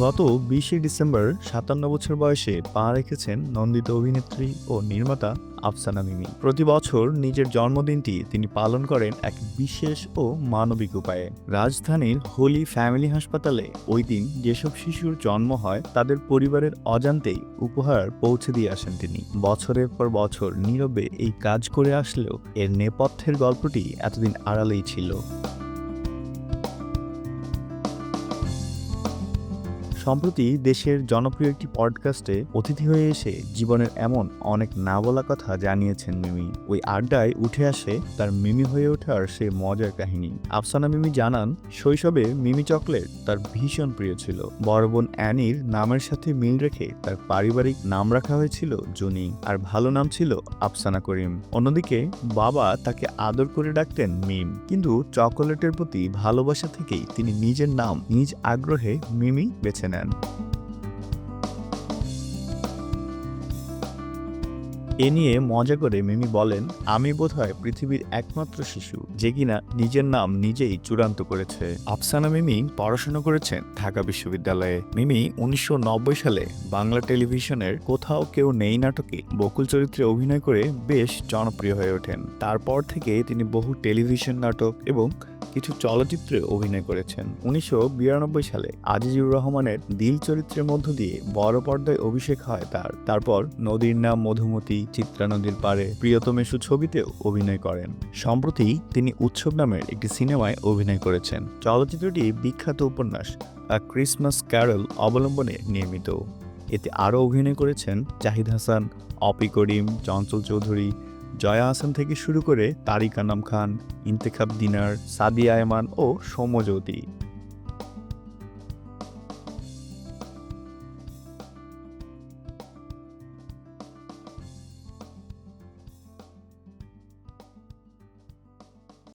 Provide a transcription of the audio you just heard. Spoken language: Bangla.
গত ২০শে ডিসেম্বর ৫৭ বছর বয়সে পা রেখেছেন নন্দিত অভিনেত্রী ও নির্মাতা আফসানা মিমি। প্রতি বছর নিজের জন্মদিনটি তিনি পালন করেন এক বিশেষ ও মানবিক উপায়ে। রাজধানীর হোলি ফ্যামিলি হাসপাতালে ওই দিন যেসব শিশুর জন্ম হয় তাদের পরিবারের অজান্তেই উপহার পৌঁছে দিয়ে আসেন তিনি। বছরের পর বছর নীরবে এই কাজ করে আসলেও এর নেপথ্যের গল্পটি এতদিন আড়ালেই ছিল। সম্প্রতি দেশের জনপ্রিয় একটি পডকাস্টে অতিথি হয়ে এসে জীবনের এমন অনেক না বলা কথা জানিয়েছেন মিমি। ওই আড্ডায় উঠে আসে তার মিমি হয়ে ওঠার সে মজার কাহিনী। আফসানা মিমি জানান, শৈশবে মিমি চকলেট তার ভীষণ প্রিয় ছিল। বড় বোন অ্যানির নামের সাথে মিল রেখে তার পারিবারিক নাম রাখা হয়েছিল জুনি, আর ভালো নাম ছিল আফসানা করিম। অন্যদিকে বাবা তাকে আদর করে ডাকতেন মিম, কিন্তু চকোলেটের প্রতি ভালোবাসা থেকেই তিনি নিজের নাম নিজ আগ্রহে মিমি বেছে নেন। এ নিয়ে মজা করে মিমি বলেন, আমি বোধহয় পৃথিবীর একমাত্র শিশু যে কিনা নিজের নাম নিজেই চূড়ান্ত করেছে। আফসানা মিমি পড়াশোনা করেছেন ঢাকা বিশ্ববিদ্যালয়ে। মিমি ১৯৯০ সালে বাংলা টেলিভিশনের কোথাও কেউ নেই নাটকে বকুল চরিত্রে অভিনয় করে বেশ জনপ্রিয় হয়ে ওঠেন। তারপর থেকে তিনি বহু টেলিভিশন নাটক এবং কিছু চলচ্চিত্রে অভিনয় করেছেন। ১৯৯২ সালে আজিজুর রহমানের দিল চরিত্রের মধ্য দিয়ে বড় পর্দায় অভিষেক হয় তার। তারপর নদীর নাম মধুমতি, চিত্রা নদীর পারে, প্রিয়তমেশু ছবিতেও অভিনয় করেন। সম্প্রতি তিনি উৎসব নামের একটি সিনেমায় অভিনয় করেছেন। চলচ্চিত্রটি বিখ্যাত উপন্যাস আ ক্রিসমাস ক্যারল অবলম্বনে নির্মিত। এতে আরও অভিনয় করেছেন জাহিদ হাসান, অপি করিম, চঞ্চল চৌধুরী, জয়া আহসান থেকে শুরু করে তারিক আনাম খান, ইন্তেখাব দিনার, সাদিয়া আয়মান ও সৌম্যজ্যোতি।